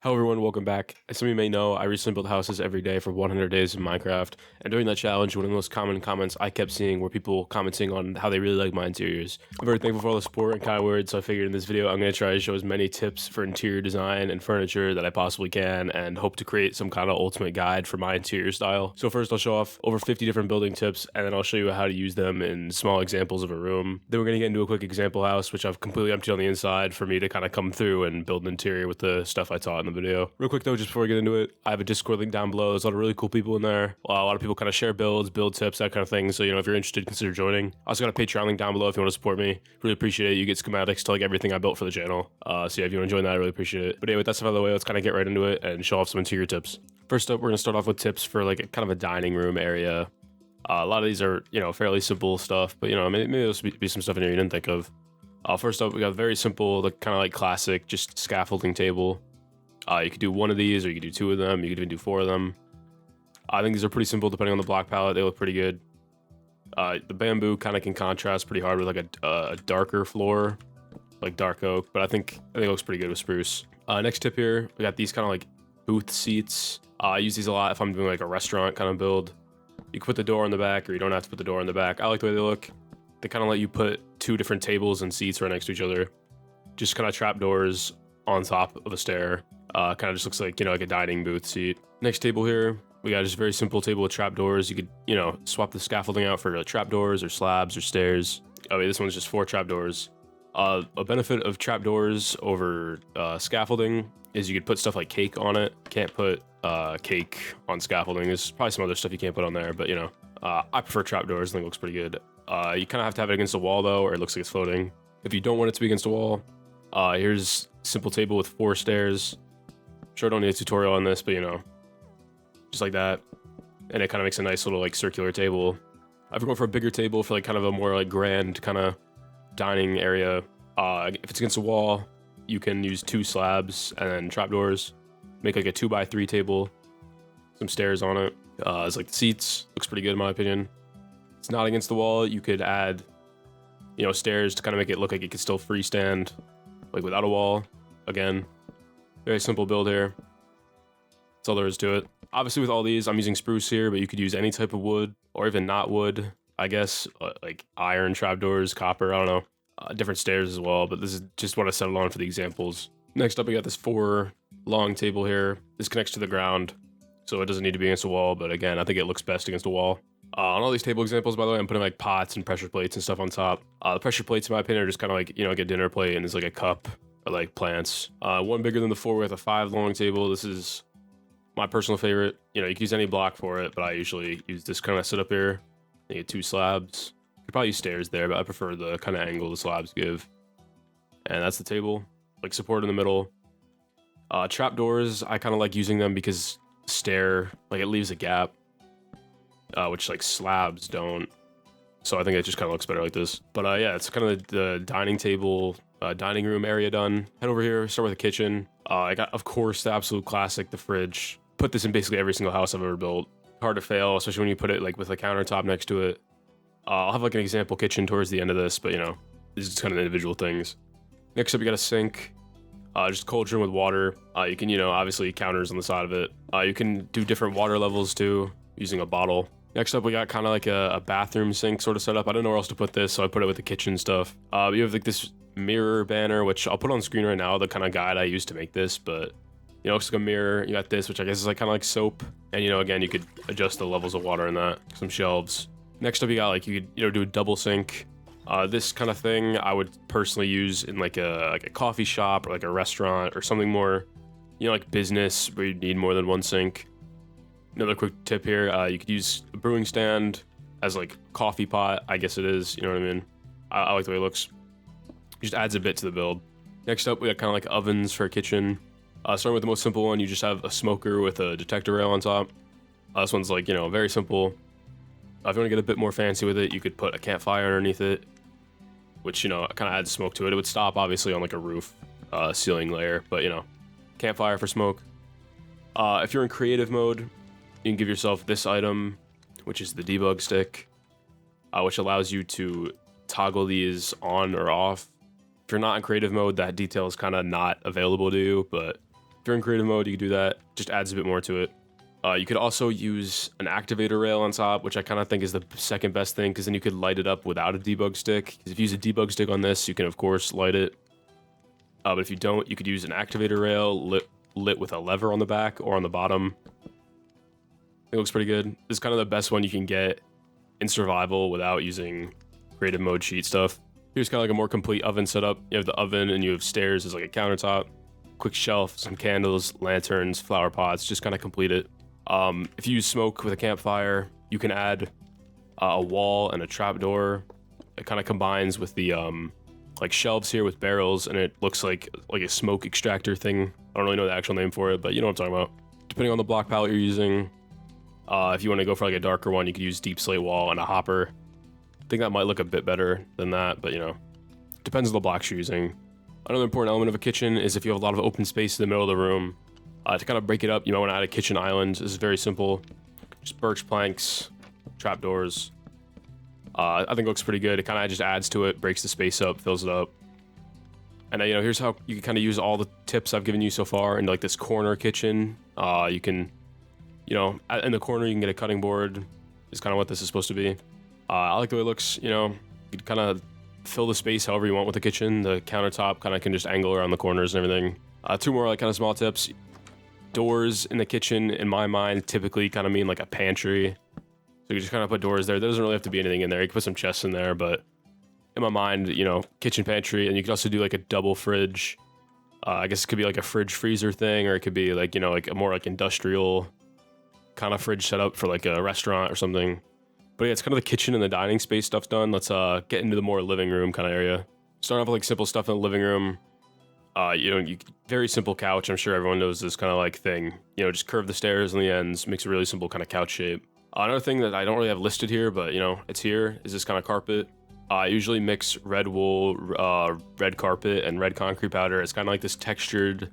Hello everyone, welcome back. As some of you may know, I recently built houses every day for 100 days in Minecraft, and during that challenge, one of the most common comments I kept seeing were people commenting on how they really like my interiors. I'm very thankful for all the support and kind words, so I figured in this video I'm going to try to show as many tips for interior design and furniture that I possibly can, and hope to create some kind of ultimate guide for my interior style. So first I'll show off over 50 different building tips, and then I'll show you how to use them in small examples of a room. Then we're going to get into a quick example house, which I've completely emptied on the inside for me to kind of come through and build an interior with the stuff I taught in the video. Real quick though, just before we get into it, I have a Discord link down below. There's a lot of really cool people in there. A lot of people kind of share builds, build tips, that kind of thing. So, if you're interested, consider joining. I also got a Patreon link down below if you want to support me. Really appreciate it. You get schematics to like everything I built for the channel. So yeah, if you want to join that, I really appreciate it. But anyway, with that stuff out of the way, let's kind of get right into it and show off some interior tips. First up, we're going to start off with tips for like kind of a dining room area. A lot of these are, fairly simple stuff, but maybe there'll be some stuff in here you didn't think of. First up, we got a very simple, kind of like classic, just scaffolding table. You could do one of these, or you could do two of them. You could even do four of them. I think these are pretty simple depending on the block palette. They look pretty good. The bamboo kind of can contrast pretty hard with like a darker floor, like dark oak, but I think it looks pretty good with spruce. Next tip here, we got these kind of like booth seats. I use these a lot if I'm doing like a restaurant kind of build. You can put the door on the back, or you don't have to put the door on the back. I like the way they look. They kind of let you put two different tables and seats right next to each other. Just kind of trap doors on top of a stair. Kind of just looks like, like a dining booth seat. Next table here, we got just a very simple table with trap doors. You could, swap the scaffolding out for trap doors or slabs or stairs. Oh wait, this one's just 4 trap doors. A benefit of trap doors over scaffolding is you could put stuff like cake on it. Can't put cake on scaffolding. There's probably some other stuff you can't put on there, but I prefer trap doors. I think it looks pretty good. You kind of have to have it against the wall though, or it looks like it's floating. If you don't want it to be against the wall, here's a simple table with 4 stairs. Sure, I don't need a tutorial on this, but just like that. And it kind of makes a nice little like circular table. I've gone for a bigger table for like kind of a more like grand kind of dining area. If it's against a wall, you can use 2 slabs and then trapdoors. Make like a 2x3 table. Some stairs on it. It's like the seats. Looks pretty good in my opinion. It's not against the wall. You could add, stairs to kind of make it look like it could still freestand, like without a wall. Again, very simple build here. That's all there is to it. Obviously with all these, I'm using spruce here, but you could use any type of wood, or even not wood, I guess, like iron trapdoors, copper, I don't know. Different stairs as well, but this is just what I settled on for the examples. Next up, we got this 4 long table here. This connects to the ground, so it doesn't need to be against a wall, but again, I think it looks best against a wall. On all these table examples, by the way, I'm putting like pots and pressure plates and stuff on top. The pressure plates, in my opinion, are just kind of like, like a dinner plate, and there's like a cup, or like plants. One bigger than the 4 with a 5 long table. This is my personal favorite. You can use any block for it, but I usually use this kind of setup here. You get 2 slabs. You could probably use stairs there, but I prefer the kind of angle the slabs give. And that's the table, like support in the middle. Trapdoors, I kind of like using them because stair, like it leaves a gap, which like slabs don't. So I think it just kind of looks better like this. But yeah, it's kind of the dining table, dining room area done. Head over here, start with the kitchen. I got, of course, the absolute classic, the fridge. Put this in basically every single house I've ever built. Hard to fail, especially when you put it like with a countertop next to it. I'll have like an example kitchen towards the end of this, but this is kind of individual things. Next up, you got a sink. Just a cauldron with water. You can, obviously counters on the side of it. You can do different water levels too, using a bottle. Next up, we got kind of like a bathroom sink sort of setup. I don't know where else to put this, so I put it with the kitchen stuff. You have like this mirror banner, which I'll put on screen right now, the kind of guide I used to make this, but looks like a mirror. You got this, which I guess is like kind of like soap. And again, you could adjust the levels of water in that. Some shelves. Next up, you got like, you could, do a double sink. This kind of thing I would personally use in like a coffee shop or like a restaurant or something more, like business where you need more than one sink. Another quick tip here, you could use a brewing stand as like coffee pot, I guess it is, you know what I mean? I like the way it looks. Just adds a bit to the build. Next up, we got kind of like ovens for a kitchen. Starting with the most simple one, you just have a smoker with a detector rail on top. This one's like, very simple. If you want to get a bit more fancy with it, you could put a campfire underneath it, which, kind of adds smoke to it. It would stop, obviously, on like a roof ceiling layer, but, campfire for smoke. If you're in creative mode, you can give yourself this item, which is the debug stick, which allows you to toggle these on or off. If you're not in creative mode, that detail is kind of not available to you, but if During creative mode, you can do that. Just adds a bit more to it. You could also use an activator rail on top, which I kind of think is the second best thing, because then you could light it up without a debug stick. Because if you use a debug stick on this, you can, of course, light it. But if you don't, you could use an activator rail lit with a lever on the back or on the bottom. It looks pretty good. This is kind of the best one you can get in survival without using creative mode cheat stuff. Here's kind of like a more complete oven setup. You have the oven and you have stairs as like a countertop, quick shelf, some candles, lanterns, flower pots, just kind of complete it. If you use smoke with a campfire, you can add a wall and a trapdoor. It kind of combines with the like shelves here with barrels, and it looks like a smoke extractor thing. I don't really know the actual name for it, but you know what I'm talking about. Depending on the block palette you're using, if you want to go for like a darker one, you could use deep slate wall and a hopper. I think that might look a bit better than that, but you know, depends on the blocks you're using. Another important element of a kitchen is if you have a lot of open space in the middle of the room. To kind of break it up, you might want to add a kitchen island. This is very simple. Just birch planks, trapdoors. I think it looks pretty good. It kind of just adds to it, breaks the space up, fills it up. And you know, here's how you can kind of use all the tips I've given you so far into like this corner kitchen. You can, you know, in the corner you can get a cutting board. Is kind of what this is supposed to be. I like the way it looks. You know, you can kind of fill the space however you want with the kitchen. The countertop kind of can just angle around the corners and everything. Two more like kind of small tips. Doors in the kitchen, in my mind, typically kind of mean like a pantry. So you just kind of put doors there. There doesn't really have to be anything in there. You can put some chests in there, but in my mind, you know, kitchen pantry. And you could also do like a double fridge. I guess it could be like a fridge freezer thing, or it could be like, you know, like a more like industrial kind of fridge setup for like a restaurant or something. But yeah, it's kind of the kitchen and the dining space stuff's done. Let's get into the more living room kind of area. Starting off with like simple stuff in the living room. You know, very simple couch. I'm sure everyone knows this kind of like thing. You know, just curve the stairs on the ends, makes a really simple kind of couch shape. Another thing that I don't really have listed here, but you know, it's here, is this kind of carpet. I usually mix red wool, red carpet, and red concrete powder. It's kind of like this textured,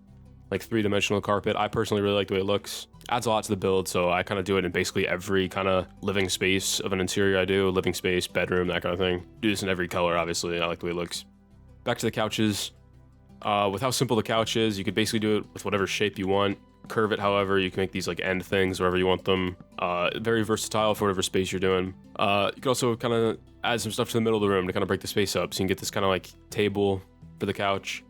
like three-dimensional carpet. I personally really like the way it looks. Adds a lot to the build, so I kind of do it in basically every kind of living space of an interior I do. Living space, bedroom, that kind of thing. Do this in every color, obviously. I like the way it looks. Back to the couches. With how simple the couch is, you could basically do it with whatever shape you want. Curve it however, you can make these like end things wherever you want them. Very versatile for whatever space you're doing. You could also kind of add some stuff to the middle of the room to kind of break the space up, so you can get this kind of like table for the couch.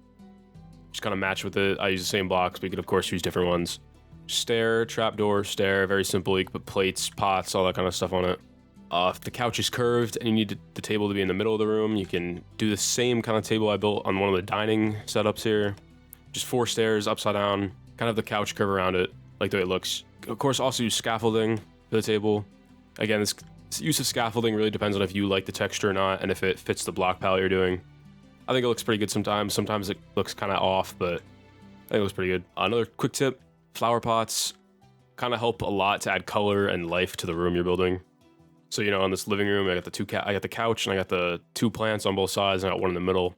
Just kind of match with it. I use the same blocks, but you could of course use different ones. Stair, trapdoor, stair, very simple. You can put plates, pots, all that kind of stuff on it. If the couch is curved and you need the table to be in the middle of the room, you can do the same kind of table I built on one of the dining setups here. Just 4 stairs upside down, kind of the couch curve around it, like the way it looks. Of course, also use scaffolding for the table. Again, this use of scaffolding really depends on if you like the texture or not, and if it fits the block palette you're doing. I think it looks pretty good sometimes. Sometimes it looks kind of off, but I think it looks pretty good. Another quick tip, flower pots kind of help a lot to add color and life to the room you're building. So, you know, on this living room, I got the couch and I got the 2 plants on both sides and I got one in the middle.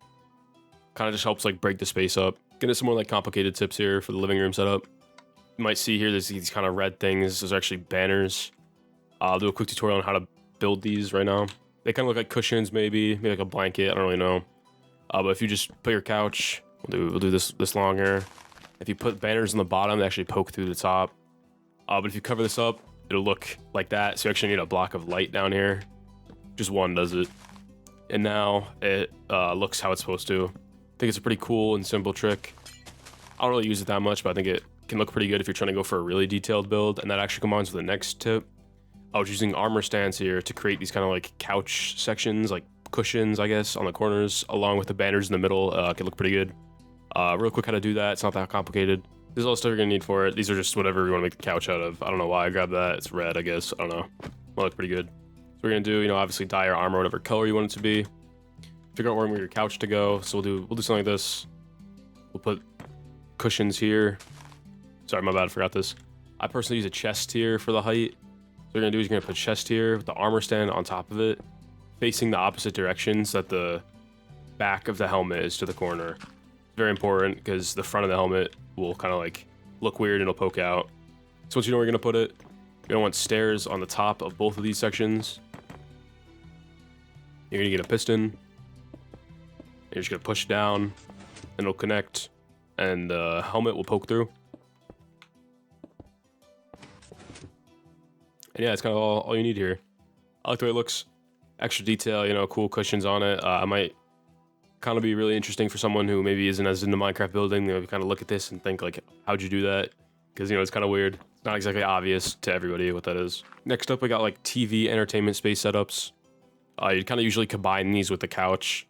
Kind of just helps like break the space up. Get into some more like complicated tips here for the living room setup. You might see here there's these kind of red things. Those are actually banners. I'll do a quick tutorial on how to build these right now. They kind of look like cushions, maybe like a blanket. I don't really know. But if you just put your couch, we'll do this long here. If you put banners on the bottom, they actually poke through the top. But if you cover this up, it'll look like that. So you actually need a block of light down here. Just one does it. And now it looks how it's supposed to. I think it's a pretty cool and simple trick. I don't really use it that much, but I think it can look pretty good if you're trying to go for a really detailed build. And that actually combines with the next tip. I was using armor stands here to create these kind of like couch sections, like cushions, I guess, on the corners, along with the banners in the middle. It can look pretty good. Real quick how to do that. It's not that complicated. There's all the stuff you're gonna need for it. These are just whatever you want to make the couch out of. I don't know why I grabbed that. It's red, I guess. I don't know. Might look pretty good. So we're gonna do, you know, obviously dye your armor whatever color you want it to be. Figure out where we want your couch to go. So we'll do something like this. We'll put cushions here. Sorry, my bad, I forgot this. I personally use a chest here for the height. So what you're gonna do is you're gonna put chest here with the armor stand on top of it, facing the opposite direction so that the back of the helmet is to the corner. It's very important because the front of the helmet will kind of like look weird and it'll poke out. So once you know where you're gonna put it, you're gonna want stairs on the top of both of these sections. You're gonna get a piston. You're just gonna push down and it'll connect and the helmet will poke through. And yeah, it's kind of all you need here. I like the way it looks. Extra detail, you know, cool cushions on it. I might kind of be really interesting for someone who maybe isn't as into Minecraft building. They kind of look at this and think like, how'd you do that? Because, you know, it's kind of weird. It's not exactly obvious to everybody what that is. Next up, we got like TV entertainment space setups. You kind of usually combine these with the couch.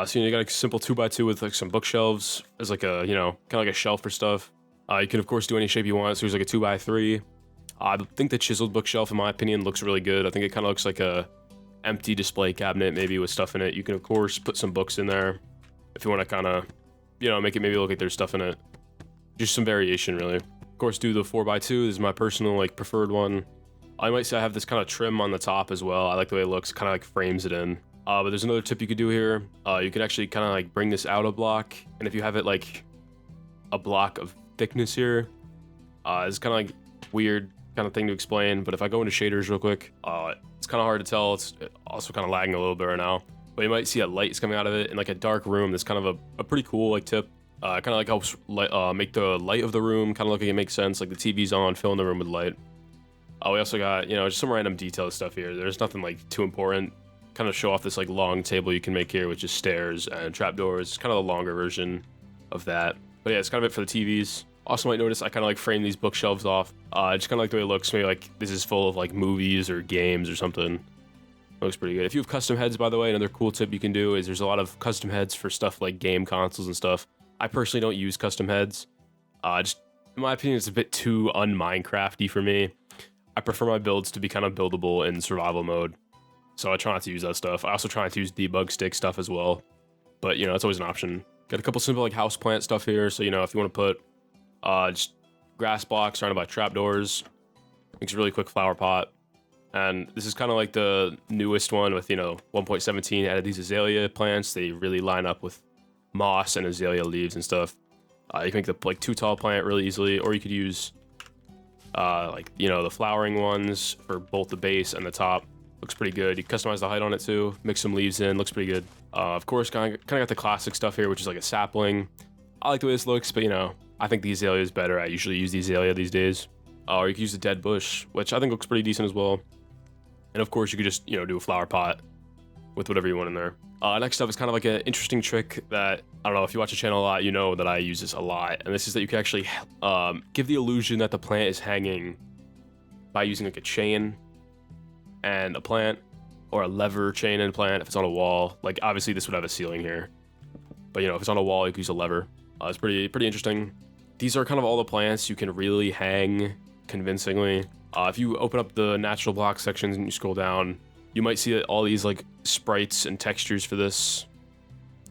So you got like a simple 2x2 with like some bookshelves. There's like a, you know, kind of like a shelf for stuff. You can of course do any shape you want. So there's like a 2x3. I think the chiseled bookshelf, in my opinion, looks really good. I think it kind of looks like a empty display cabinet, maybe with stuff in it. You can of course put some books in there if you want to kind of, you know, make it maybe look like there's stuff in it. Just some variation, really. Of course, do the 4x2. This is my personal like preferred one. I might say I have this kind of trim on the top as well. I like the way it looks. Kind of like frames it in. But there's another tip you could do here. You can actually kind of like bring this out a block, and if you have it like a block of thickness here, it's kind of like weird kind of thing to explain. But if I go into shaders real quick, it's kind of hard to tell. It's also kind of lagging a little bit right now. But you might see that light is coming out of it in like a dark room. That's kind of a pretty cool like tip. Kind of like helps make the light of the room kind of look like it makes sense. Like the TV's on, filling the room with light. We also got, you know, just some random detail stuff here. There's nothing like too important. Kind of show off this like long table you can make here with just stairs and trapdoors. It's kind of the longer version of that. But yeah, it's kind of it for the TVs. Also might notice I kind of like frame these bookshelves off. Just kind of like the way it looks. Maybe like this is full of like movies or games or something. Looks pretty good. If you have custom heads, by the way, another cool tip you can do is there's a lot of custom heads for stuff like game consoles and stuff. I personally don't use custom heads. Just in my opinion, it's a bit too un-Minecrafty for me. I prefer my builds to be kind of buildable in survival mode. So I try not to use that stuff. I also try not to use debug stick stuff as well. But, you know, it's always an option. Got a couple simple like house plant stuff here. So, you know, if you want to put just grass blocks surrounded by trapdoors, makes a really quick flower pot. And this is kind of like the newest one with, you know, 1.17 added these azalea plants. They really line up with moss and azalea leaves and stuff. You can make the like too tall plant really easily, or you could use like, you know, the flowering ones for both the base and the top. Looks pretty good. You customize the height on it too. Mix some leaves in. Looks pretty good. Of course, kind of got the classic stuff here, which is like a sapling. I like the way this looks, but you know, I think the azalea is better. I usually use the azalea these days. Or you can use the dead bush, which I think looks pretty decent as well. And of course, you could just, you know, do a flower pot with whatever you want in there. Next up is kind of like an interesting trick that, I don't know, if you watch the channel a lot, you know that I use this a lot. And this is that you can actually give the illusion that the plant is hanging by using like a chain and a plant, or a lever, chain, and plant if it's on a wall. Like, obviously this would have a ceiling here, but you know, if it's on a wall, you can use a lever. It's pretty interesting. These are kind of all the plants you can really hang convincingly. If you open up the natural block sections and you scroll down, you might see that all these like sprites and textures for this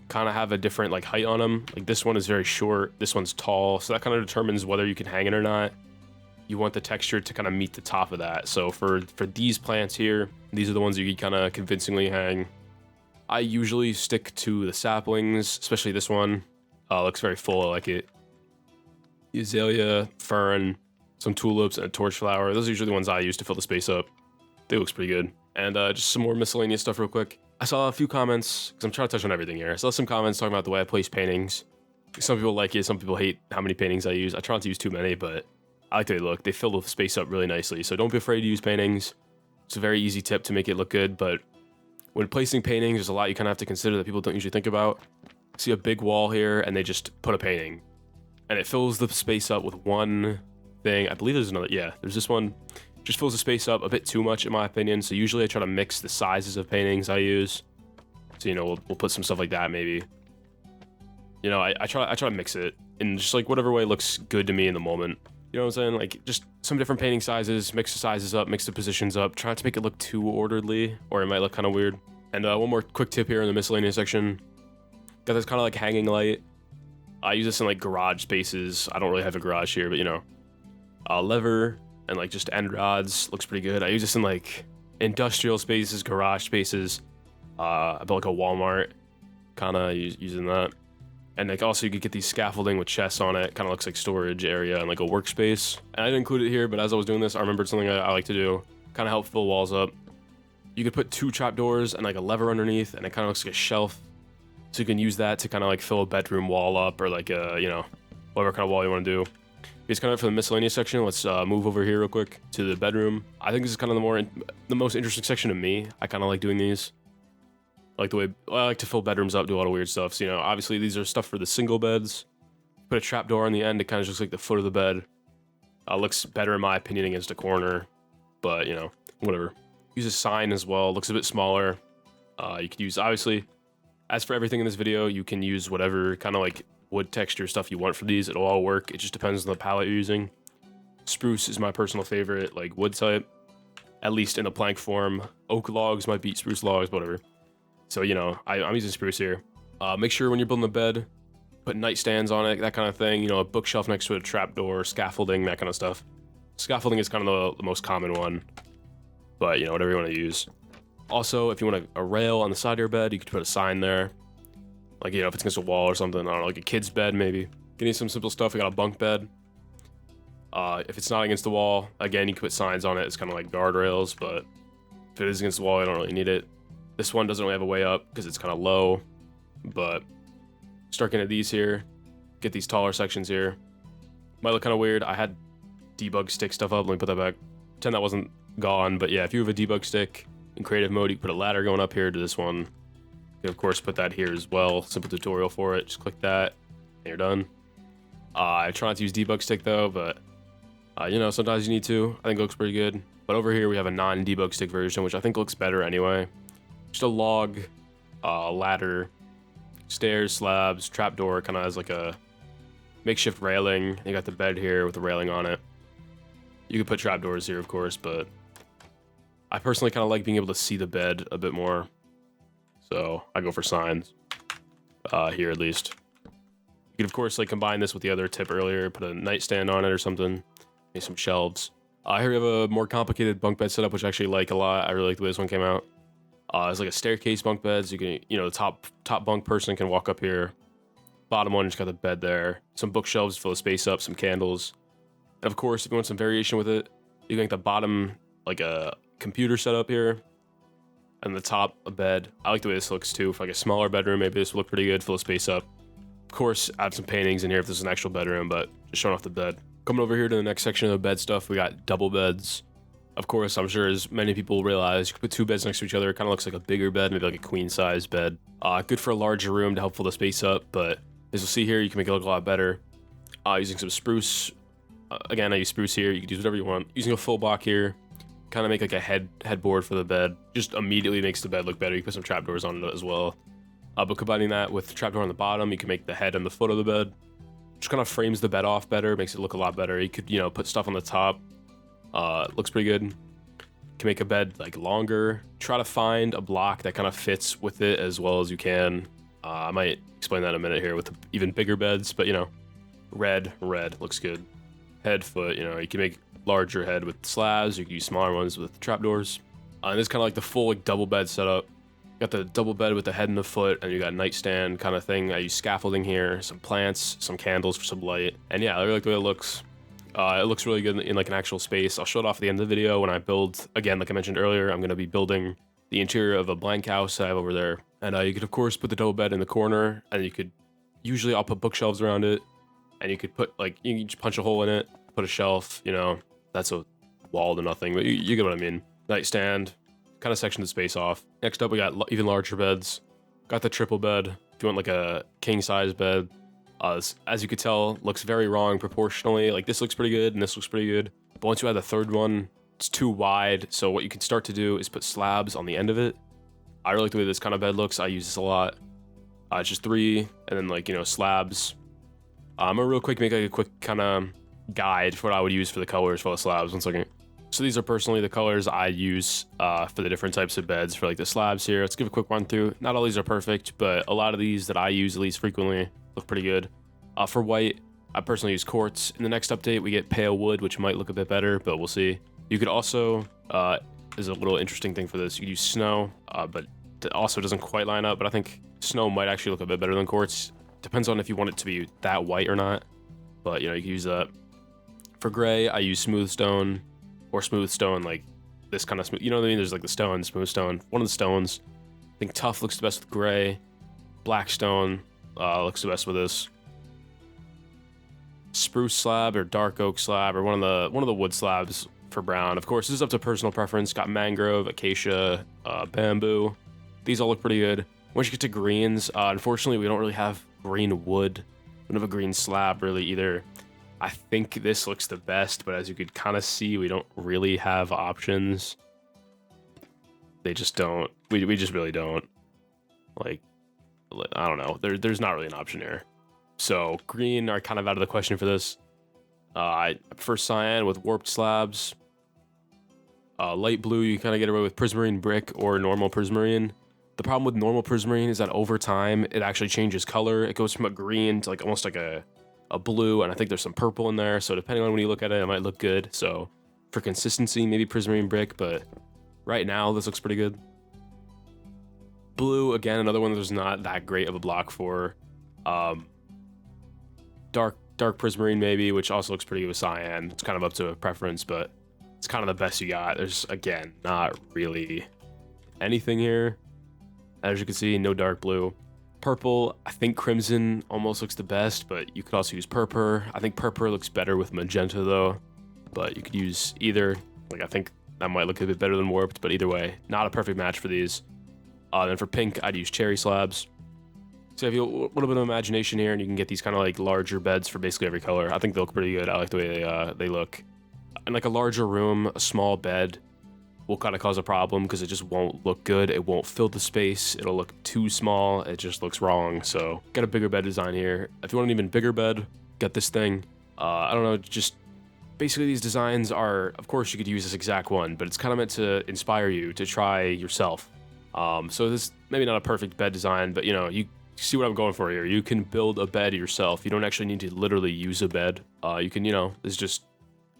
kind of have a different like height on them. Like this one is very short, this one's tall, so that kind of determines whether you can hang it or not. You want the texture to kind of meet the top of that. So for these plants here, these are the ones you can kind of convincingly hang. I usually stick to the saplings, especially this one. Looks very full, I like it. The azalea, fern, some tulips, and a torch flower. Those are usually the ones I use to fill the space up. They looks pretty good. And just some more miscellaneous stuff real quick. I saw a few comments, because I'm trying to touch on everything here. I saw some comments talking about the way I place paintings. Some people like it, some people hate how many paintings I use. I try not to use too many, but I like the way they look. They fill the space up really nicely, so don't be afraid to use paintings. It's a very easy tip to make it look good, but when placing paintings, there's a lot you kind of have to consider that people don't usually think about. See a big wall here, and they just put a painting. And it fills the space up with one thing. I believe there's another, yeah, there's this one. Just fills the space up a bit too much, in my opinion, so usually I try to mix the sizes of paintings I use. So, you know, we'll put some stuff like that, maybe. You know, I try to mix it in just like whatever way looks good to me in the moment. You know what I'm saying? Like, just some different painting sizes, mix the sizes up, mix the positions up. Try not to make it look too orderly, or it might look kind of weird. And one more quick tip here in the miscellaneous section. Got this kind of like hanging light. I use this in like garage spaces. I don't really have a garage here, but you know. Lever and like just end rods. Looks pretty good. I use this in like industrial spaces, garage spaces. I built like a Walmart. Kind of using that. And like also you could get these scaffolding with chests on it. Kind of looks like storage area and like a workspace. And I didn't include it here, but as I was doing this, I remembered something I like to do. Kind of help fill walls up. You could put 2 trapdoors and like a lever underneath, and it kind of looks like a shelf. So you can use that to kind of like fill a bedroom wall up, or like a, you know, whatever kind of wall you want to do. It's kind of for the miscellaneous section. Let's move over here real quick to the bedroom. I think this is kind of the most interesting section to me. I kind of like doing these. I like the way I like to fill bedrooms up, do a lot of weird stuff. So, you know, obviously these are stuff for the single beds. Put a trapdoor on the end. It kind of looks like the foot of the bed. Looks better in my opinion against a corner, but you know, whatever. Use a sign as well. Looks a bit smaller. You could use, obviously, as for everything in this video, you can use whatever kind of like wood texture stuff you want for these. It'll all work. It just depends on the palette you're using. Spruce is my personal favorite, like wood type, at least in a plank form. Oak logs might beat spruce logs, whatever. So, you know, I'm using spruce here. Make sure when you're building the bed, put nightstands on it, that kind of thing. You know, a bookshelf next to a trapdoor, scaffolding, that kind of stuff. Scaffolding is kind of the most common one, but you know, whatever you want to use. Also, if you want a rail on the side of your bed, you could put a sign there. Like, you know, if it's against a wall or something, I don't know, like a kid's bed maybe. Getting some simple stuff, we got a bunk bed. If it's not against the wall, again, you can put signs on it. It's kind of like guardrails, but if it is against the wall, I don't really need it. This one doesn't really have a way up because it's kind of low, but start getting these here. Get these taller sections here. Might look kind of weird. I had debug stick stuff up. Let me put that back. Pretend that wasn't gone, but yeah, if you have a debug stick in creative mode, you can put a ladder going up here to this one. You can, of course, put that here as well. Simple tutorial for it. Just click that, and you're done. I try not to use debug stick though, but you know, sometimes you need to. I think it looks pretty good. But over here we have a non-debug stick version, which I think looks better anyway. Just a log, ladder, stairs, slabs, trapdoor, kind of has like a makeshift railing. You got the bed here with the railing on it. You could put trapdoors here, of course, but I personally kind of like being able to see the bed a bit more. So I go for signs here at least. You could, of course, like combine this with the other tip earlier, put a nightstand on it or something, maybe some shelves. Here we have a more complicated bunk bed setup, which I actually like a lot. I really like the way this one came out. It's like a staircase bunk beds. You can, you know, the top bunk person can walk up here. Bottom one just got the bed there. Some bookshelves to fill the space up, some candles. And of course, if you want some variation with it, you can make the bottom like a computer setup here. And the top, a bed. I like the way this looks too. For like a smaller bedroom, maybe this will look pretty good, fill the space up. Of course, add some paintings in here if this is an actual bedroom, but just showing off the bed. Coming over here to the next section of the bed stuff, we got double beds. Of course, I'm sure as many people realize, you can put two beds next to each other. It kind of looks like a bigger bed, maybe like a queen size bed. Good for a larger room to help fill the space up, but as you'll see here, you can make it look a lot better. Using some spruce. Again, I use spruce here. You can use whatever you want. Using a full block here, kind of make like a headboard for the bed. Just immediately makes the bed look better. You can put some trapdoors on it as well. But combining that with the trapdoor on the bottom, you can make the head and the foot of the bed. Just kind of frames the bed off better, makes it look a lot better. You could, you know, put stuff on the top. Looks pretty good. Can make a bed like longer. Try to find a block that kind of fits with it as well as you can. I might explain that in a minute here with the even bigger beds, but you know, red looks good. Head, foot, you know, you can make larger head with slabs. You can use smaller ones with trapdoors. And this is kind of like the full like double bed setup. Got the double bed with the head and the foot, and you got a nightstand kind of thing. I use scaffolding here, some plants, some candles for some light, and yeah, I really like the way it looks. It looks really good in like an actual space. I'll show it off at the end of the video when I build. Again, like I mentioned earlier, I'm going to be building the interior of a blank house I have over there. And you could, of course, put the double bed in the corner, and you could, usually I'll put bookshelves around it, and you could put, like, you can just punch a hole in it, put a shelf, you know, that's a wall to nothing, but you get what I mean. Nightstand, kind of section the space off. Next up, we got even larger beds. Got the triple bed. If you want like a king size bed, as you could tell, looks very wrong proportionally. Like this looks pretty good and this looks pretty good. But once you add the third one, it's too wide. So what you can start to do is put slabs on the end of it. I really like the way this kind of bed looks. I use this a lot. It's just 3 and then like, you know, slabs. I'm gonna real quick make like a quick kind of guide for what I would use for the colors for the slabs. 1 second. So these are personally the colors I use for the different types of beds for like the slabs here. Let's give a quick run through. Not all these are perfect, but a lot of these that I use at least frequently look pretty good. For white, I personally use quartz. In the next update, we get pale wood, which might look a bit better, but we'll see. You could also, there's a little interesting thing for this. You could use snow, but it also doesn't quite line up, but I think snow might actually look a bit better than quartz. Depends on if you want it to be that white or not, but you know, you can use that. For gray, I use smooth stone. Or smooth stone, like this kind of smooth, you know what I mean? There's like the stone, smooth stone. One of the stones. I think tough looks the best with gray. Black stone looks the best with this. spruce slab or dark oak slab or one of the wood slabs for brown. Of course, this is up to personal preference. Got mangrove, acacia, bamboo. These all look pretty good. Once you get to greens, unfortunately, we don't really have green wood. We don't have a green slab really either. I think this looks the best, but as you could kind of see, we don't really have options. They just don't. We just really don't. Like, I don't know. There's not really an option here. So green are kind of out of the question for this. I prefer cyan with warped slabs. Light blue, you kind of get away with prismarine brick or normal prismarine. The problem with normal prismarine is that over time, it actually changes color. It goes from a green to like almost like a blue, and I think there's some purple in there. So depending on when you look at it, it might look good. So for consistency, maybe prismarine brick, but right now this looks pretty good. Blue, again, another one that there's not that great of a block for. Dark prismarine maybe, which also looks pretty good with cyan. It's kind of up to a preference, but it's kind of the best you got. There's, again, not really anything here. As you can see, no dark blue. Purple, I think crimson almost looks the best, but you could also use purple. I think purple looks better with magenta though, but you could use either. Like, I think that might look a bit better than warped, but either way, not a perfect match for these. Then for pink, I'd use cherry slabs. So if you have a little bit of imagination here, and you can get these kind of like larger beds for basically every color. I think they look pretty good. I like the way they look. And like a larger room, a small bed will kind of cause a problem because it just won't look good. It won't fill the space. It'll look too small. It just looks wrong. So got a bigger bed design here. If you want an even bigger bed, get this thing. I don't know, just basically these designs are, of course you could use this exact one, but it's kind of meant to inspire you to try yourself. So this maybe not a perfect bed design, but you know, you see what I'm going for here. You can build a bed yourself. You don't actually need to literally use a bed. You can, you know, this is just,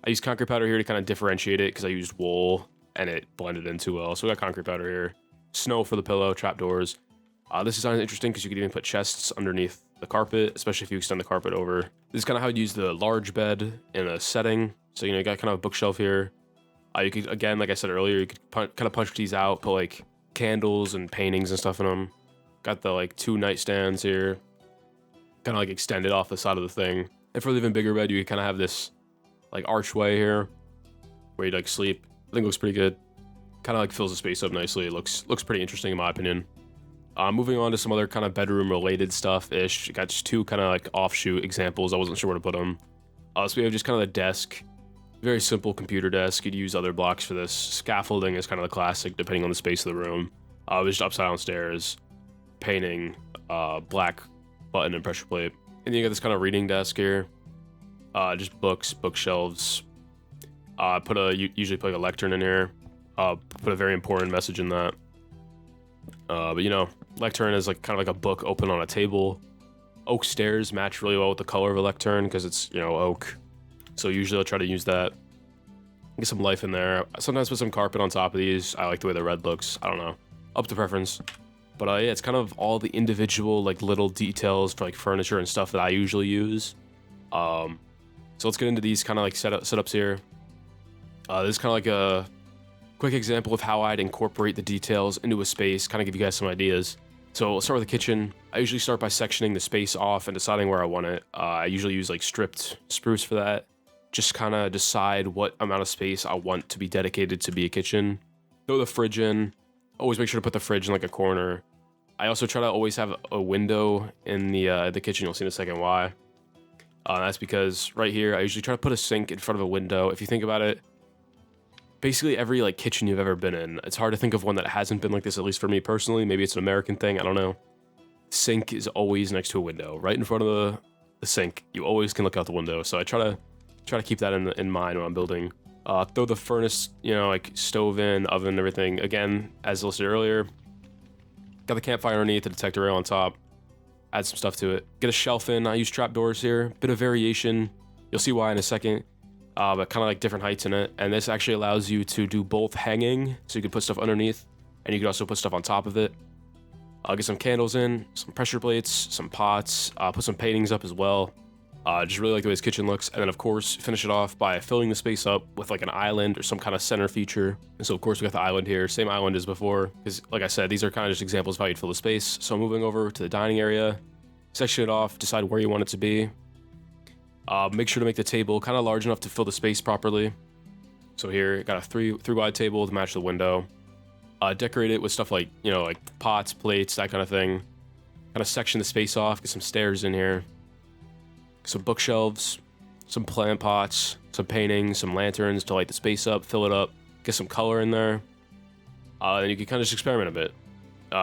I use concrete powder here to kind of differentiate it because I used wool and it blended in too well. So we got concrete powder here. Snow for the pillow, trapdoors. This design is interesting because you could even put chests underneath the carpet, especially if you extend the carpet over. This is kind of how you'd use the large bed in a setting. So, you know, you got kind of a bookshelf here. You could, again, like I said earlier, you could kind of punch these out, put like candles and paintings and stuff in them. Got the like 2 nightstands here. Kind of like extend it off the side of the thing. And for the even bigger bed, you could kind of have this like archway here where you'd like sleep. I think it looks pretty good. Kind of like fills the space up nicely. It looks pretty interesting in my opinion. Moving on to some other kind of bedroom related stuff-ish. Got just 2 kind of like offshoot examples. I wasn't sure where to put them. So we have just kind of the desk. Very simple computer desk. You'd use other blocks for this. Scaffolding is kind of the classic depending on the space of the room. Just upside down stairs. Painting. Black button and pressure plate. And then you got this kind of reading desk here. Just books, bookshelves. Usually put like a lectern in here. Put a very important message in that. But you know, lectern is like kind of like a book open on a table. Oak stairs match really well with the color of a lectern because it's, you know, oak. So usually I'll try to use that. Get some life in there. Sometimes put some carpet on top of these. I like the way the red looks. I don't know. Up to preference. But yeah, it's kind of all the individual like little details for like furniture and stuff that I usually use. So let's get into these kind of like setups here. This is kind of like a quick example of how I'd incorporate the details into a space, kind of give you guys some ideas. So we'll start with the kitchen. I usually start by sectioning the space off and deciding where I want it. I usually use like stripped spruce for that. Just kind of decide what amount of space I want to be dedicated to be a kitchen. Throw the fridge in. Always make sure to put the fridge in like a corner. I also try to always have a window in the kitchen. You'll see in a second why. That's because right here, I usually try to put a sink in front of a window. If you think about it, basically every like kitchen you've ever been in, it's hard to think of one that hasn't been like this, at least for me personally. Maybe it's an American thing, I don't know. Sink is always next to a window, right in front of the sink. You always can look out the window. So I try to keep that in mind when I'm building. Throw the furnace, you know, like stove in, oven, everything. Again, as listed earlier, got the campfire underneath, the detector rail on top. Add some stuff to it. Get a shelf in. I use trapdoors here. Bit of variation. You'll see why in a second. But kind of like different heights in it. And this actually allows you to do both hanging, so you can put stuff underneath, and you can also put stuff on top of it. Get some candles in, some pressure plates, some pots, put some paintings up as well. Just really like the way this kitchen looks. And then of course, finish it off by filling the space up with like an island or some kind of center feature. And so of course we got the island here, same island as before. Because like I said, these are kind of just examples of how you'd fill the space. So moving over to the dining area, section it off, decide where you want it to be. Make sure to make the table kind of large enough to fill the space properly. So here, got a three wide table to match the window. Decorate it with stuff like, you know, like pots, plates, that kind of thing. Kind of section the space off, get some stairs in here. Some bookshelves, some plant pots, some paintings, some lanterns to light the space up, fill it up, get some color in there. And you can kind of just experiment a bit.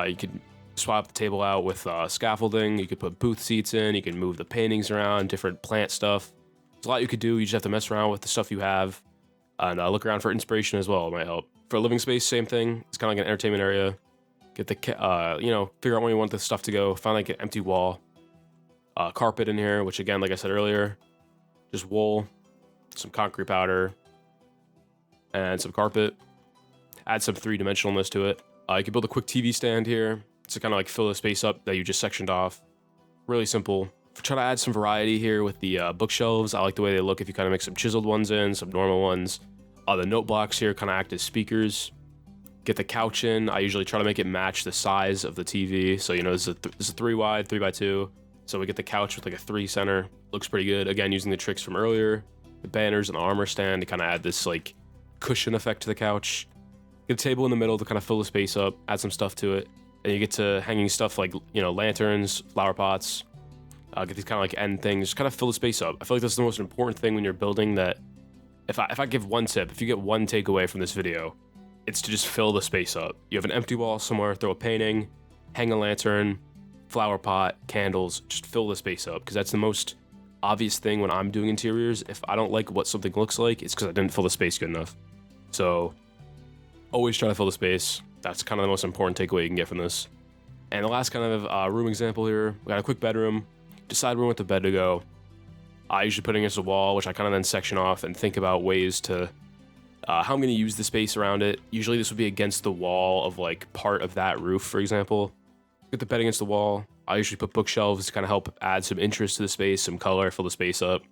You could swap the table out with scaffolding, you could put booth seats in, you can move the paintings around, different plant stuff. There's a lot you could do, you just have to mess around with the stuff you have, and look around for inspiration as well, it might help. For a living space, same thing, it's kind of like an entertainment area. Get the, you know, figure out where you want the stuff to go, find like an empty wall. Carpet in here, which again, like I said earlier, just wool, some concrete powder, and some carpet. Add some three-dimensionalness to it. You can build a quick TV stand here to kind of like fill the space up that you just sectioned off. Really simple. Try to add some variety here with the bookshelves. I like the way they look if you kind of mix some chiseled ones in, some normal ones. The note blocks here kind of act as speakers. Get the couch in. I usually try to make it match the size of the TV. So, you know, this is a 3 wide, 3x2. So we get the couch with like a 3 center. Looks pretty good. Again, using the tricks from earlier. The banners and the armor stand to kind of add this like cushion effect to the couch. Get a table in the middle to kind of fill the space up, add some stuff to it. And you get to hanging stuff like, you know, lanterns, flower pots. Get these kind of like end things, just kind of fill the space up. I feel like that's the most important thing when you're building that. If I give one tip, if you get one takeaway from this video, it's to just fill the space up. You have an empty wall somewhere, throw a painting, hang a lantern, flower pot, candles, just fill the space up, because that's the most obvious thing when I'm doing interiors. If I don't like what something looks like, it's because I didn't fill the space good enough. So always try to fill the space. That's kind of the most important takeaway you can get from this. And the last kind of room example here, we got a quick bedroom. Decide where we want the bed to go. I usually put it against a wall, which I kind of then section off and think about ways to how I'm going to use the space around it. Usually this would be against the wall of like part of that roof, for example. Get the bed against the wall. I usually put bookshelves to kind of help add some interest to the space, some color, fill the space up.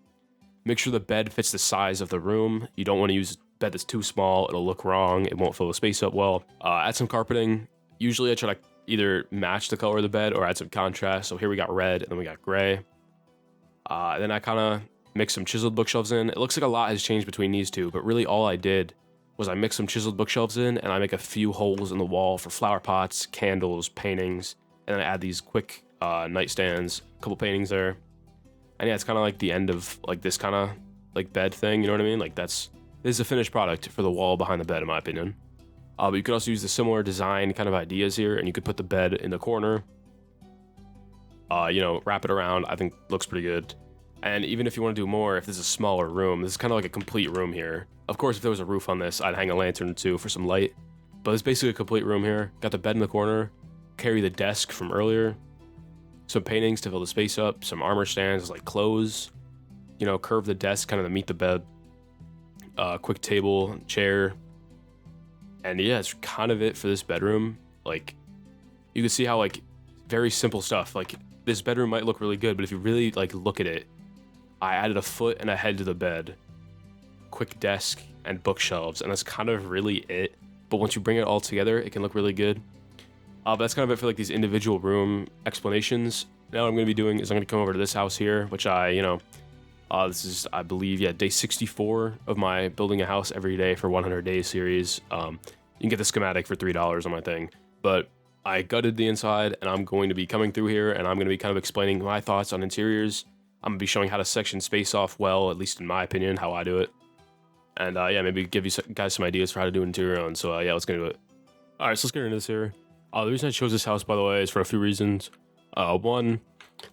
Make sure the bed fits the size of the room. You don't want to use a bed that's too small. It'll look wrong. It won't fill the space up well. Add some carpeting. Usually I try to either match the color of the bed or add some contrast. So here we got red and then we got gray. Then I kind of mix some chiseled bookshelves in. It looks like a lot has changed between these two, but really all I did was I mixed some chiseled bookshelves in and I make a few holes in the wall for flower pots, candles, paintings, and then I add these quick nightstands, a couple paintings there. And yeah, it's kind of like the end of like this kind of like bed thing, you know what I mean? Like this is a finished product for the wall behind the bed, in my opinion. But you could also use the similar design kind of ideas here, and you could put the bed in the corner. You know, wrap it around. I think looks pretty good. And even if you want to do more, if this is a smaller room, this is kind of like a complete room here. Of course, if there was a roof on this, I'd hang a lantern too for some light. But it's basically a complete room here. Got the bed in the corner. Carry the desk from earlier. Some paintings to fill the space up. Some armor stands like clothes. You know, curve the desk kind of to meet the bed. Quick table, chair. And yeah, it's kind of it for this bedroom. Like, you can see how, like, very simple stuff. Like, this bedroom might look really good, but if you really, like, look at it, I added a foot and a head to the bed, quick desk, and bookshelves, and that's kind of really it. But once you bring it all together, it can look really good. But that's kind of it for, like, these individual room explanations. Now what I'm going to be doing is I'm going to come over to this house here, which this is, I believe, yeah, day 64 of my building a house every day for 100 days series. You can get the schematic for $3 on my thing, but I gutted the inside and I'm going to be coming through here and I'm going to be kind of explaining my thoughts on interiors. I'm going to be showing how to section space off well, at least in my opinion, how I do it. And yeah, maybe give you guys some ideas for how to do interior on. So yeah, let's get into it. All right, so let's get into this here. The reason I chose this house, by the way, is for a few reasons. One,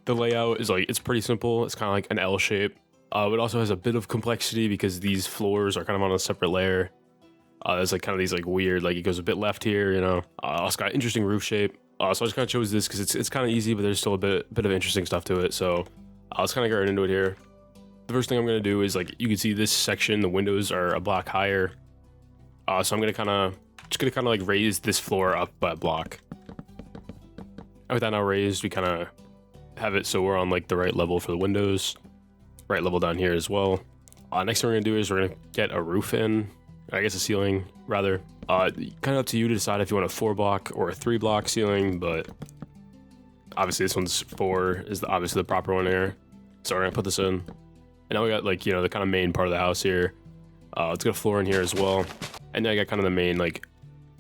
the layout is like, it's pretty simple. It's kind of like an L shape. It also has a bit of complexity because these floors are kind of on a separate layer. There's like kind of these like weird, like it goes a bit left here, you know. It's got an interesting roof shape. So I just kind of chose this because it's kind of easy, but there's still a bit of interesting stuff to it. So let's kind of get right into it here. The first thing I'm going to do is, like, you can see this section, the windows are a block higher. So I'm going to kind of like raise this floor up by a block. And with that now raised, we kind of have it so we're on like the right level for the windows. Right level down here as well. Next thing we're going to do is we're going to get a roof in. I guess a ceiling, rather. Kind of up to you to decide if you want a 4-block or a 3-block ceiling, but obviously this one's 4 is obviously the proper one here. So we're going to put this in. And now we got like, you know, the kind of main part of the house here. Let's get a floor in here as well. And then I got kind of the main like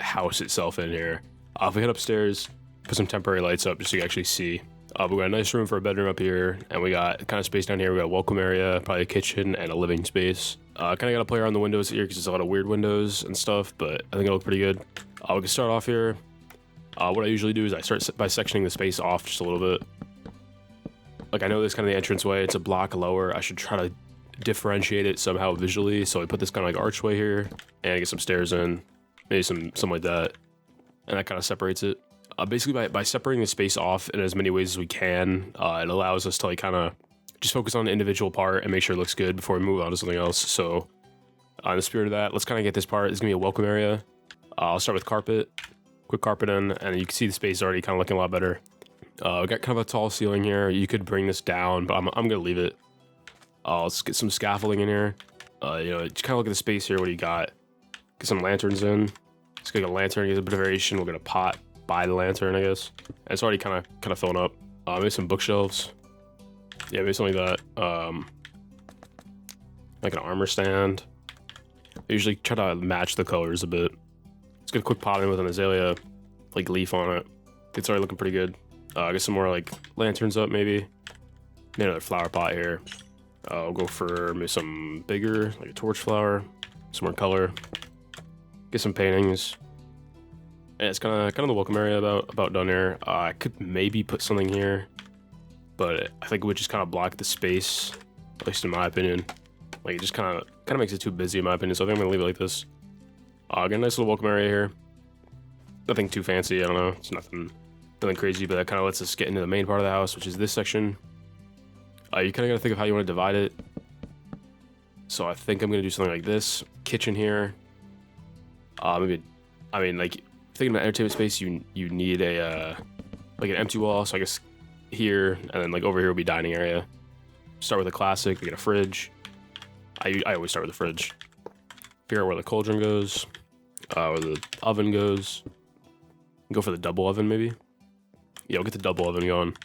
house itself in here. If we head upstairs, put some temporary lights up just so you can actually see. We got a nice room for a bedroom up here, and we got kind of space down here. We got a welcome area, probably a kitchen, and a living space. Kind of got to play around the windows here because there's a lot of weird windows and stuff, but I think it'll look pretty good. We can start off here. What I usually do is I start by sectioning the space off just a little bit. Like I know this kind of the entranceway, it's a block lower. I should try to differentiate it somehow visually. So I put this kind of like archway here, and I get some stairs in, maybe something like that, and that kind of separates it. Basically, by separating the space off in as many ways as we can, it allows us to like kind of just focus on the individual part and make sure it looks good before we move on to something else. So, in the spirit of that, let's kind of get this part. It's gonna be a welcome area. I'll start with carpet, quick carpet in, and you can see the space already kind of looking a lot better. We got kind of a tall ceiling here. You could bring this down, but I'm gonna leave it. Let's get some scaffolding in here. You know, just kind of look at the space here. What do you got? Get some lanterns in. Let's get a lantern. Get a bit of variation. We'll get a pot by the lantern, I guess. And it's already kind of filling up. Maybe some bookshelves. Yeah, maybe something like that. Like an armor stand. I usually try to match the colors a bit. Let's get a quick pot in with an azalea, like leaf on it. It's already looking pretty good. Get some more like lanterns up, maybe. Maybe another flower pot here. I'll go for maybe some bigger, like a torch flower. Some more color. Get some paintings. And it's kind of the welcome area about done here. I could maybe put something here, but I think it would just kind of block the space, at least in my opinion. Like it just kind of makes it too busy in my opinion. So I think I'm gonna leave it like this. Got a nice little welcome area here. Nothing too fancy. I don't know. It's nothing crazy, but that kind of lets us get into the main part of the house, which is this section. You kind of got to think of how you want to divide it. So I think I'm gonna do something like this. Kitchen here. Maybe, I mean, like thinking about entertainment space, you need a like an empty wall. So I guess here, and then like over here will be dining area. Start with a classic. We get a fridge. I always start with the fridge. Figure out where the cauldron goes, where the oven goes. Go for the double oven maybe. Yeah, we'll get the double oven going.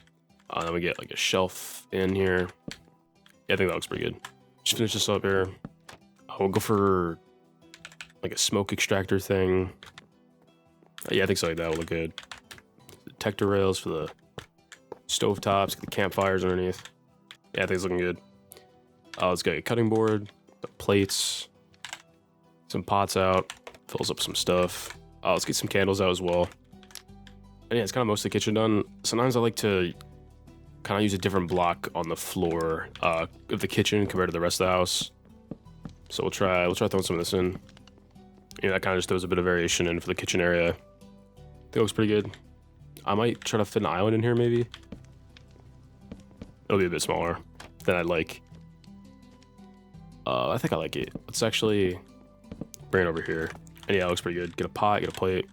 Then we get like a shelf in here. Yeah, I think that looks pretty good. Just finish this up here. We'll go for like a smoke extractor thing. Yeah, I think something like that will look good. Detector rails for the stove tops, get the campfires underneath. Yeah, I think it's looking good. Let's get a cutting board, the plates, some pots out, fills up some stuff. Let's get some candles out as well. And yeah, it's kind of most of the kitchen done. Sometimes I like to kind of use a different block on the floor of the kitchen compared to the rest of the house. So we'll try throwing some of this in. Yeah, that kind of just throws a bit of variation in for the kitchen area. I think it looks pretty good. I might try to fit an island in here maybe. It'll be a bit smaller than I'd like. I think I like it. Let's actually bring it over here. And yeah, it looks pretty good. Get a pot, get a plate,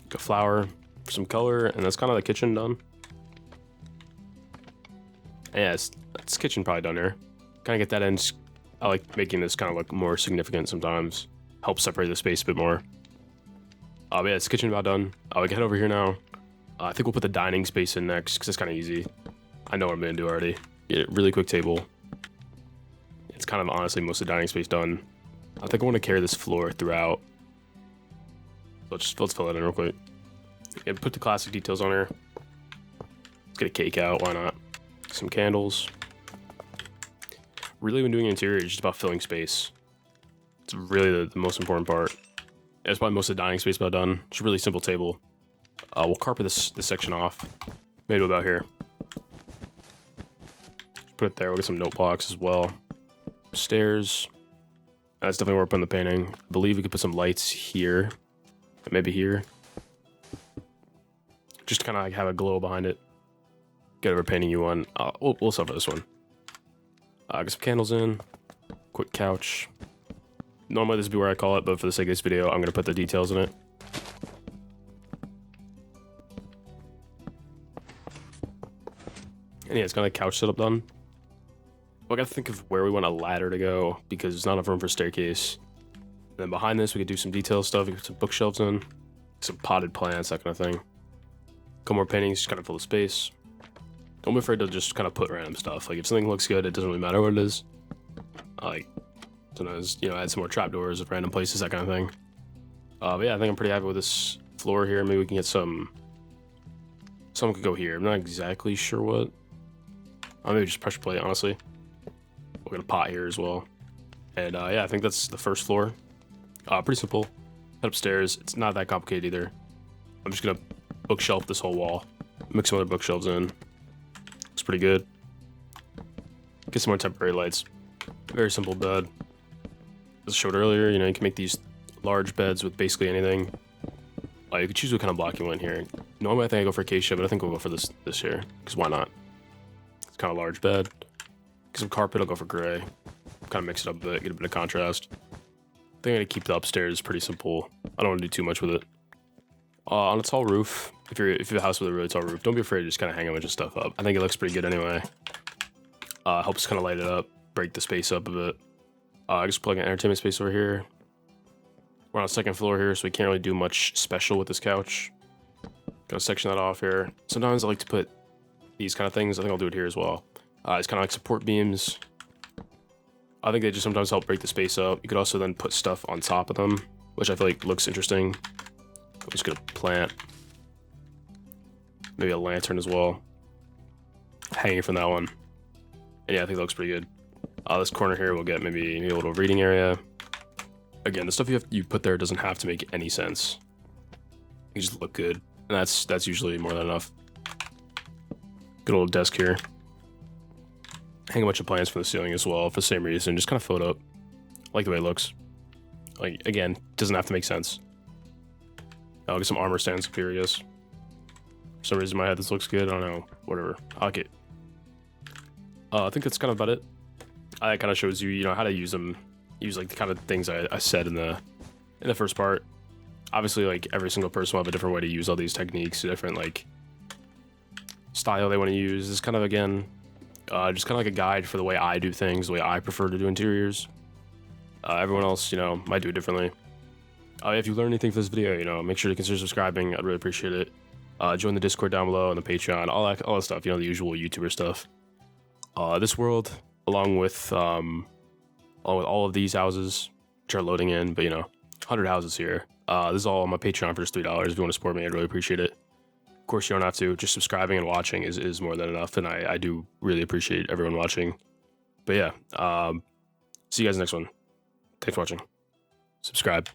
get a flower for some color, and that's kind of the kitchen done. And yeah, it's kitchen probably done here. Kind of get that in. I like making this kind of look more significant sometimes. Help separate the space a bit more. But yeah, it's kitchen about done. We can head over here now. I think we'll put the dining space in next because it's kind of easy. I know what I'm going to do already. Get a really quick table. It's kind of honestly most of the dining space done. I think I want to carry this floor throughout. Let's fill it in real quick. Yeah, put the classic details on here. Let's get a cake out, why not? Some candles. Really when doing interior, it's just about filling space. It's really the most important part. It's probably most of the dining space about done. It's a really simple table. We'll carpet this section off. Maybe about here. Put it there. We'll get some note blocks as well. Stairs. That's definitely where we're putting the painting. I believe we could put some lights here. Maybe here. Just kind of like have a glow behind it. Get whatever painting you want. We'll start for this one. Get some candles in. Quick couch. Normally this would be where I call it, but for the sake of this video, I'm going to put the details in it. And yeah, it's kind of couch setup done. I gotta think of where we want a ladder to go because there's not enough room for a staircase. And then behind this, we could do some detail stuff. We could put some bookshelves in, some potted plants, that kind of thing. Couple more paintings, just kind of fill the space. Don't be afraid to just kind of put random stuff. Like if something looks good, it doesn't really matter what it is. Like sometimes, you know, add some more trapdoors of random places, that kind of thing. But yeah, I think I'm pretty happy with this floor here. Maybe we can get some could go here. I'm not exactly sure what. Maybe just pressure plate, honestly. We'll get a pot here as well. And yeah, I think that's the first floor. Pretty simple. Head upstairs. It's not that complicated either. I'm just gonna bookshelf this whole wall. Mix some other bookshelves in. Looks pretty good. Get some more temporary lights. Very simple bed. As I showed earlier, you know, you can make these large beds with basically anything. You could choose what kind of block you want here. Normally I think I go for acacia, but I think we'll go for this here, because why not? It's kind of large bed. Get some carpet, I'll go for gray. Kind of mix it up a bit, get a bit of contrast. I think I'm gonna keep the upstairs pretty simple. I don't want to do too much with it. On a tall roof, if you have a house with a really tall roof, don't be afraid to just kind of hang a bunch of stuff up. I think it looks pretty good anyway. Helps kind of light it up, break the space up a bit. I just plug an entertainment space over here. We're on the second floor here, so we can't really do much special with this couch. Gonna section that off here. Sometimes I like to put these kind of things. I think I'll do it here as well. It's kind of like support beams. I think they just sometimes help break the space up. You could also then put stuff on top of them, which I feel like looks interesting. I'm just gonna plant maybe a lantern as well, hanging from that one. And yeah, I think that looks pretty good. This corner here, we'll get maybe a little reading area. Again, the stuff you put there doesn't have to make any sense. You just look good, and that's usually more than enough. Good little desk here. Hang a bunch of plants from the ceiling as well for the same reason. Just kind of float up. I like the way it looks. Like, again, doesn't have to make sense. I'll get some armor stands up here, I guess. For some reason in my head this looks good. I don't know. Whatever. I like it. I think that's kind of about it. It kind of shows you, you know, how to use them. Use like the kind of things I said in the first part. Obviously, like every single person will have a different way to use all these techniques, a different like style they want to use. This is kind of, again, just kind of like a guide for the way I do things, the way I prefer to do interiors. Everyone else, you know, might do it differently. If you learned anything from this video, you know, make sure to consider subscribing. I'd really appreciate it. Join the Discord down below and the Patreon, all that stuff. You know, the usual YouTuber stuff. This world, along with all of these houses, which are loading in, but you know, 100 houses here. This is all on my Patreon for just $3. If you want to support me, I'd really appreciate it. Of course, you don't have to. Just subscribing and watching is more than enough, and I do really appreciate everyone watching. But yeah, see you guys next one. Thanks for watching. Subscribe.